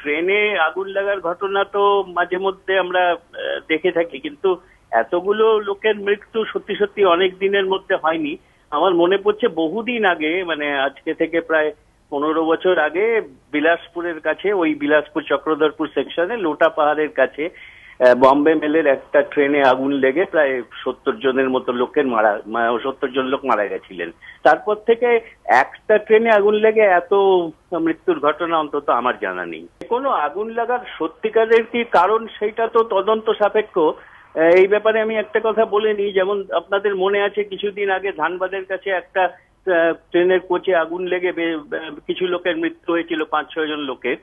ট্রেনে আগুন লাগার ঘটনা তো মাঝে মধ্যে আমরা দেখে থাকি, কিন্তু এতগুলো লোকের মৃত্যু সত্যি সত্যি অনেক দিনের মধ্যে হয়নি। আমার মনে পড়ছে বহুদিন আগে, মানে আজকে থেকে প্রায় 15 বছর আগে, বিলাসপুরের কাছে, ওই বিলাসপুর চক্রধরপুর সেকশনে লোটা পাহাড়ের কাছে বম্বে মেলের একটা ট্রেনে আগুন লেগে প্রায় 70 জনের মতো 70 জন লোক মারা গেছিলেন। তারপর থেকে একটা ট্রেনে আগুন লেগে এত মৃত্যুর ঘটনা অন্তত আমার জানা নেই। কোনো আগুন লাগার সত্যিকারের কি কারণ সেটা তো তদন্ত সাপেক্ষ। এই ব্যাপারে আমি একটা কথা বলে নিই, যেমন আপনাদের মনে আছে কিছুদিন আগে ধানবাদের কাছে একটা ট্রেনের কোচে আগুন লেগে কিছু লোকের মৃত্যু হয়েছিল, 5-6 জন লোকের।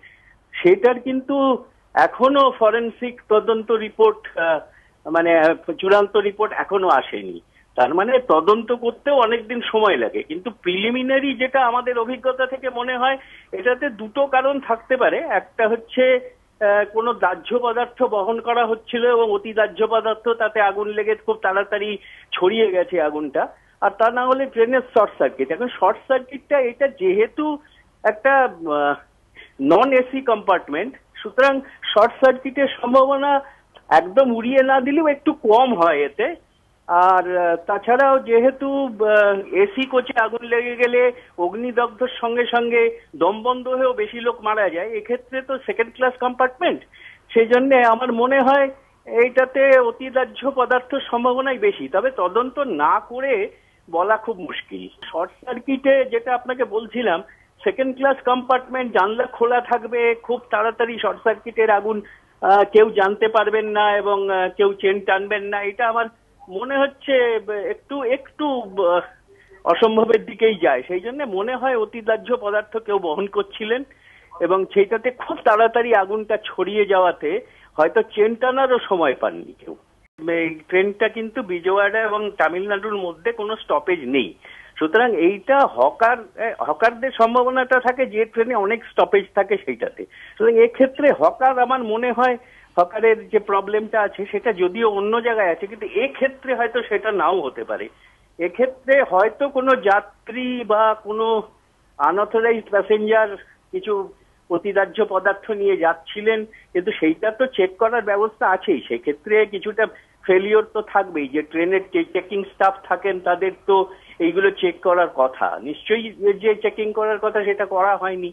সেটার কিন্তু এখনো ফরেনসিক তদন্ত রিপোর্ট, মানে চূড়ান্ত রিপোর্ট এখনো আসেনি। তার মানে তদন্ত করতেও অনেকদিন সময় লাগে। কিন্তু প্রিলিমিনারি যেটা আমাদের অভিজ্ঞতা থেকে মনে হয়, এটাতে দুটো কারণ থাকতে পারে। একটা হচ্ছে কোনো দাহ্য পদার্থ বহন করা হচ্ছিল এবং অতি দাহ্য পদার্থ, তাতে আগুন লেগে খুব তাড়াতাড়ি ছড়িয়ে গেছে আগুনটা। আর তা না হলে ট্রেনের শর্ট সার্কিট। এখন শর্ট সার্কিটটা, এটা যেহেতু একটা নন এসি কম্পার্টমেন্ট, সুতরাং শর্ট সার্কিটের সম্ভাবনা একদম উড়িয়ে না দিলেও একটু কম হয় এতে। আর তাছাড়াও যেহেতু এসি কোচে আগুন লেগে গেলে অগ্নিদগ্ধর সঙ্গে সঙ্গে দম বন্ধ হয়েও বেশি লোক মারা যায়, এক্ষেত্রে তো সেকেন্ড ক্লাস কম্পার্টমেন্ট। সেই জন্য আমার মনে হয় এইটাতে অতিদাহ্য পদার্থের সম্ভাবনাই বেশি। তবে তদন্ত না করে বলা খুব মুশকিল। শর্ট সার্কিটে যেটা আপনাকে বলছিলাম, সেকেন্ড ক্লাস কম্পার্টমেন্ট, জানলা খোলা থাকবে, খুব তাড়াতাড়ি শর্ট সার্কিটের আগুন কেউ জানতে পারবেন না এবং কেউ চেন টানবেন না। এটা আমার মনে হচ্ছে একটু একটু অসম্ভবের দিকেই যায়। সেই জন্য মনে হয় অতিদাহ্য পদার্থ কেউ বহন করছিলেন এবং সেইটাতে খুব তাড়াতাড়ি আগুনটা ছড়িয়ে যাওয়াতে হয়তো চেন টানারও সময় পাননি কেউ। এই ট্রেনটা কিন্তু বিজয়ওয়াড়া এবং তামিলনাড়ুর মধ্যে কোনো স্টপেজ নেই, সুতরাং এইটা হকারদের সম্ভাবনাটা থাকে যে ট্রেনে অনেক স্টপেজ থাকে সেইটাতে। সুতরাং এক্ষেত্রে হকার, আমার মনে হয় হকারের যে প্রবলেমটা আছে সেটা যদিও অন্য জায়গায় আছে, কিন্তু এক্ষেত্রে হয়তো সেটা নাও হতে পারে। এক্ষেত্রে হয়তো কোনো যাত্রী বা কোনো আনঅথরাইজড প্যাসেঞ্জার কিছু অতিদাহ্য পদার্থ নিয়ে যাচ্ছিলেন, কিন্তু সেইটা তো চেক করার ব্যবস্থা আছেই। সেক্ষেত্রে কিছুটা ফেলিওর তো থাকবেই। যে ট্রেনের চেকিং স্টাফ থাকেন তাদের তো এইগুলো চেক করার কথা, নিশ্চয়ই যে চেকিং করার কথা সেটা করা হয়নি।